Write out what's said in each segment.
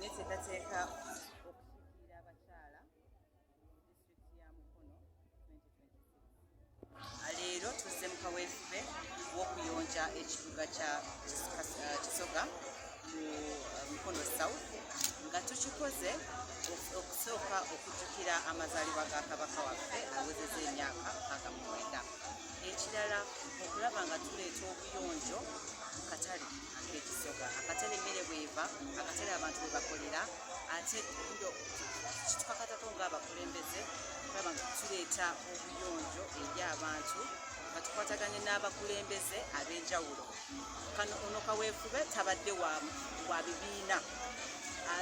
Neteekateeka okukiikirira abakyala disitulikiti ya Mukono 2026. Leero tuzze mu kaweefube w'okuyonja ekibuga kya Kisoga mu Mukono South nga tukikoze okusooka okujjukira amazaalibwa ga Kabaka waffe awezezza emyaka 69. Ekirala okulaba nga tuleeta obuyonjo mu katale ak'ekisoga, akatale emmere bw'eva, akatale abantu bwe bakolera, ate kitukakatako ng'abakulembeze okulaba nga tuleeta obuyonjo eri abantu nga tukwataganye n'abakulembeze ab'enjawulo. Ono kaweefube tabadde wa bibiina,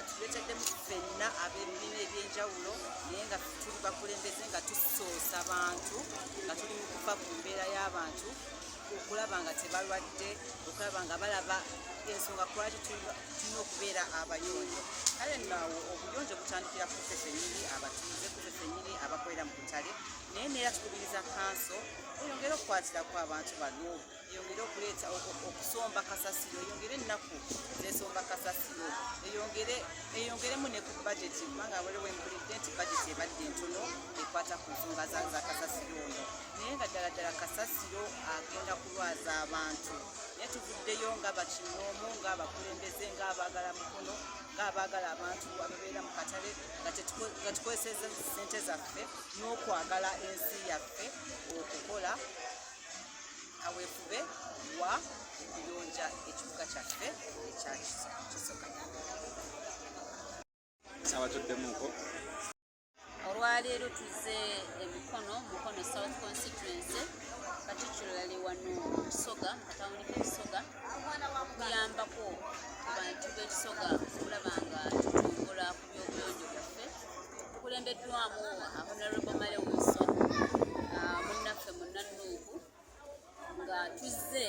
tuleeteddemu ffenna ab'ebibiina eby'enjawulo naye nga tuli bakulembeze nga tusoosa abantu nga tuli mu kuva ku mbeera y'abantu okulaba nga tebalwadde, okulaba nga balaba ensonga lwaki tulina okubeera abayonjo. Kale naawo obuyonjo butandikira ku ffe ffennyini abatuuze, ku ffe ffennyini abakolera mu butale, naye neera tukubiriza kanso eyongere okukwatirako abantu bano, eyongere okuleeta okusomba kasasiro, eyongere ennaku z'esomba kasasiro, eyongeremu ne ku bajeti, kubanga waliwo empulidde nti bajeti ebadde ntono ekwata ku nsonga za kasasiro ono, naye nga ddala kasasiro agenda kulwaza abantu. Naye tuvuddeyo nga bakinoomu, ng'abakulembeze, ng'abaagala Mukono, ng'abaagala abantu ababeera mu katale nga tukozeseza ssente zaffe n'okwagala ensi yaffe okukola kaweefube wa okuyonja ekibuga kyaffe ekya Kisoga. Sabatuddemuko. Olwaleero tuzze Mukono South Constituency, particularly wano Kisoga, mu katawuni k'Ekisoga, okuyambako ku bantu b'Ekisoga okulaba nga tutumbula ku by'obuyonjo byaffe. Tukulembeddwamu Honorable Male Wilson, munnaffe Munnanuuku, nga tuzze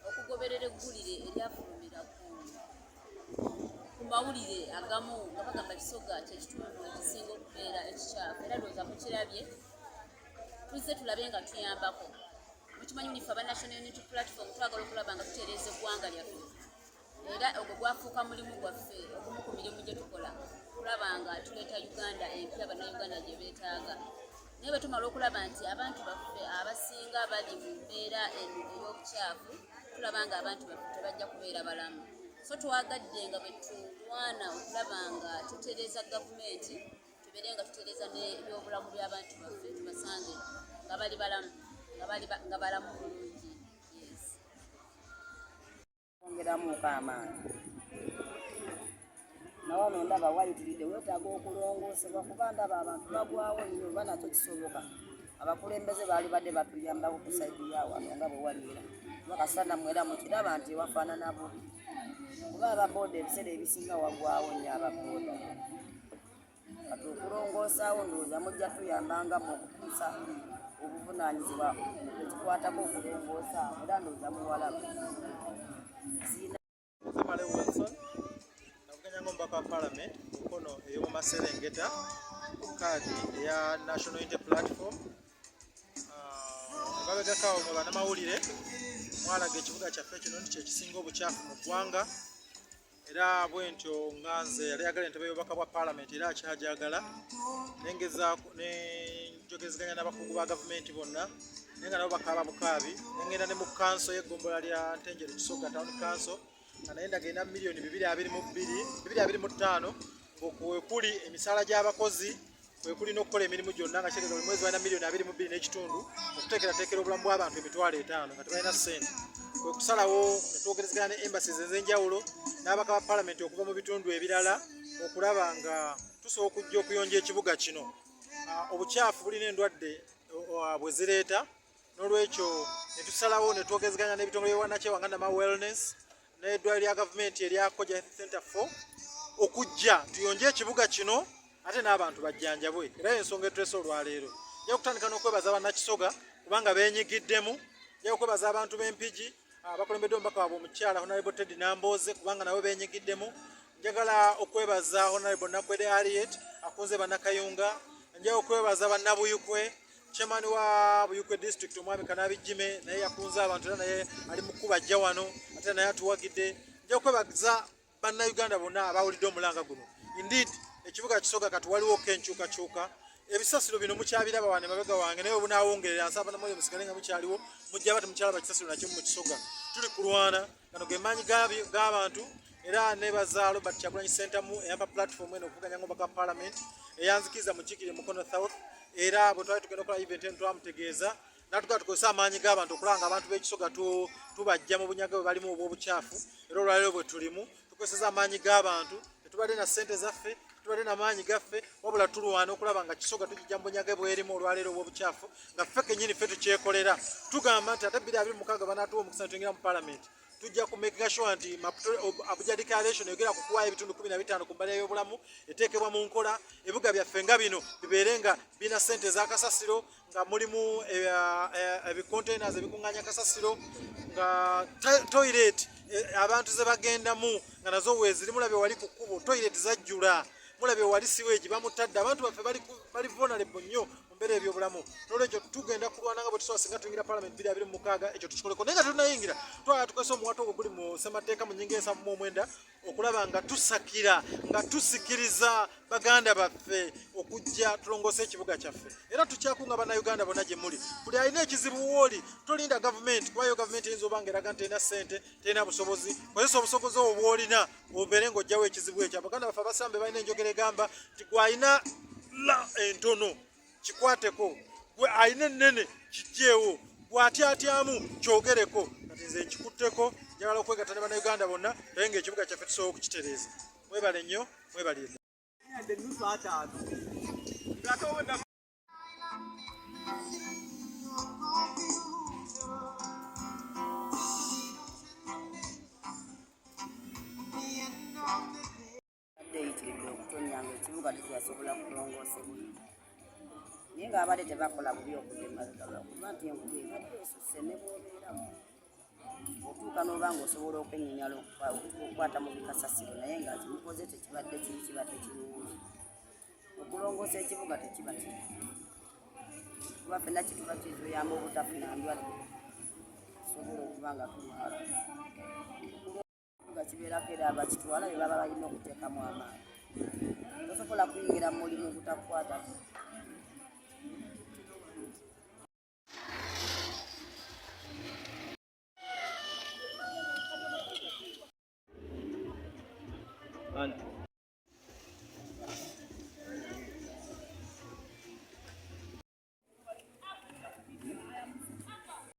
okugoberera eggulire eryafulumira ku mawulire agamu nga bagamba Kisoga kyekitundu ekisinga okubeera ekikyafu, era ndowooza mukirabye. Tuzze tulabe nga tuyambako. Mukimanyi unife aba National Unity Platform twagala okulaba nga tutereeza eggwanga lyaffe, era ogwo gwafuuka mulimu gwaffe, ogumu ku mirimu gye tukola, kulaba nga tuleeta Uganda empya bannayuganda gye beetaaga. Naye bwe tumala okulaba nti abantu baffe abasinga bali mu mbeera ey'obukyafu, tulaba nga abantu baffe tebajja kubeera balamu. So twagadde nga bwe tulwana okulaba nga tutereeza gavumenti, tubeere nga tutereeza n'ebyobulamu by'abantu baffe, tubasange nga bali balamu, nga balamu bulungi. Ongeramuuko amaanyi. Nawano ndaba wayitiridde weetaaga okulongoosebwa kuba ndaba abantu bagwawo nnyo oba nakyo kisoboka. Abakulembeze baali badde batuyambako ku sayidi ya wano nga bwe waliira. Bakasana mwera mukiraba nti ewafaanana bubi. Kuba ababooda ebiseera ebisinga wagwawo nnyo ababooda. Kati okulongoosaawo ndowooza mujja tuyambanga mu okutuusa obuvunaanyizibwa ekikwatako okulongoosa era ndowooza muwalaba. Male Wilson, navuganya ng'omubaka wa Parliament Mukono ey'omu Maserengeta ku kaadi eya National Unity Platform. Babegakawo mu bannamawulire mwalaga ekibuga kyaffe kino nti kyekisinga obukyafu mu ggwanga, era bwe ntyo nganze yali ayagala entebe y'obubaka bwa Parliament era akyajagala, nenjogezeganya n'abakungu ba gavumenti bonna, naye nga nabo bakaaba bukaabi. Nengenda ne mu kanso y'eggombolola lya Ntenjeru Kisoga Town Council nga naye ndagenda miliyoni 225 kwekuli emisaala gy'abakozi, kwekuli n'okukola emirimu gyonna nga kitegeeza buli mwezi balina miliyoni 22 n'ekitundu okuteekerateekera obulamu bw'abantu emitwalo 5 nga tebalina ssente. Kwekusalawo ne twogerezeganya ne embassies ez'enjawulo n'ababaka ba Parliament okuva mu bitundu ebirala okulaba nga tusobola okujja okuyonja ekibuga kino. Obukyafu bulina endwadde bwe zireeta, n'olwekyo ne tusalawo ne twogezeganya n'ebitongole by'obwannakyewa nga Nama Wellness n'eddwaliro lya gavumenti erya Koja Health Center 4 okujja tuyonje ekibuga kino ate n'abantu bajjanjabwe. Era ensonga etuleese olwaleero nja kutandika n'okwebaza bannakisoga kubanga beenyigiddemu, nja okwebaza abantu b'Empigi abakulembedde omubaka waabwe omukyala Honorable Ted Nambooze kubanga nabo beenyigiddemu. Njagala okwebaza Honorable Nakwere Harriet akunze bannakayunga, nja okwebaza bannabuyukwe, chairman wa Buyukwe district omwami Kanabijime naye yakunze abantu era naye ali mu kuba ajja wano ate naye atuwagidde. Nja okwebaza bannayuganda bonna abawulidde omulanga guno. Indeed ekibuga Kisoga kati waliwo kenkyukakyuka, ebisasiro bino mukyabiraba wane mabega wange naye obunaawongerera nsaba namoyo musigale nga mukyaliwo mujja bati mukyalaba kisasiro nakimu mu Kisoga. Tuli kulwana gano ge maanyi g'abantu era nebaza Robert Kyagulanyi Ssentamu eyamba platform eno okuvuganya ng'omubaka wa parliament eyanzikiriza mu Kikiri Mukono South, era bwe twali tugenda okukola event eno twamutegeeza natugaa tukozesa amaanyi g'abantu okulanga abantu b'Ekisoga tubajja mu bunyaga bwe balimu obw'obukyafu, era olwaleero bwe tulimu tukozesa amaanyi g'abantu, tetubadde na ssente zaffe, tetubadde na maanyi gaffe, wabula tulwana okulaba nga Kisoga tugijja mu bunyaga bwerimu olwaleero obw'obukyafu nga ffe kennyini ffe tukyekolera. Tugamba nti ate 2026 banaatuwa omukisa tuyingira mu parliament tujja kumakinga sure nti Abuja Declaration yogera ku kuwaayo ebitundu 15 ku mbala y'obulamu eteekebwa mu nkola, ebibuga byaffe nga bino bibeere nga bina ssente z'akasasiro, nga mulimu ebicontainers ebikuŋŋaanya kasasiro, nga toilet abantu ze bagendamu nga nazo weeziri, mulabye wali ku kkubo toilet zajjula, mulabye wali siweegi bamutadde, abantu baffe bali vulnerable nnyo mu mbeera ebyobulamu. N'olwekyo tugenda kulwana nga bwe tusobola singa tuyingira parliament 2026 ekyo tukikoleko, naye nga tunayingira twala tukozesa omuwato ogwo guli mu ssemateeka mu nnyingo 79 okulaba nga tusakira nga tusikiriza baganda baffe okujja tulongoose ekibuga kyaffe, era tukyakunga bannayuganda bonna gye muli. Buli alina ekizibu wooli tolinda gavumenti, kubayo gavumenti eyinza oba nga eraga nti terina ssente, terina busobozi. Kozesa obusobozi obwo bw'olina obeere ng'ojjawo ekizibu ekyo. Abaganda baffe abasambe balina enjogera egamba nti gwe alina entono kikwateko, gwe alina ennene kijjeewo, gwe atyatyamu kyogereko. Kati nze nkikutteko, njagala okwegatta ne bannayuganda bonna naye ng'ekibuga kyaffe tusobola okukitereeza. Mwebale nnyo, mwebalire. eyitiridde okutonnya nga ekibuga tekyasobola kulongoosebwa naye ng'abadde tebakola bubi okugema lwakuba nti engubu ebadde esusse ne bw'obeeramu otuuka n'oba ng'osobola okwenyinyala okukwata mu bikasasiro naye nga kimukoze tekibadde kibadde kirungi. Okulongoosa ekibuga tekiba kiri kuba ffenna kituba kizuyamba obutafuna ndwadde tusobola okuba nga tulwala. Ekibuga kibeerako era abakitwala be baba balina okuteekamu amaanyi, tosobola kuyingira mu mulimu ogutakukwatako. And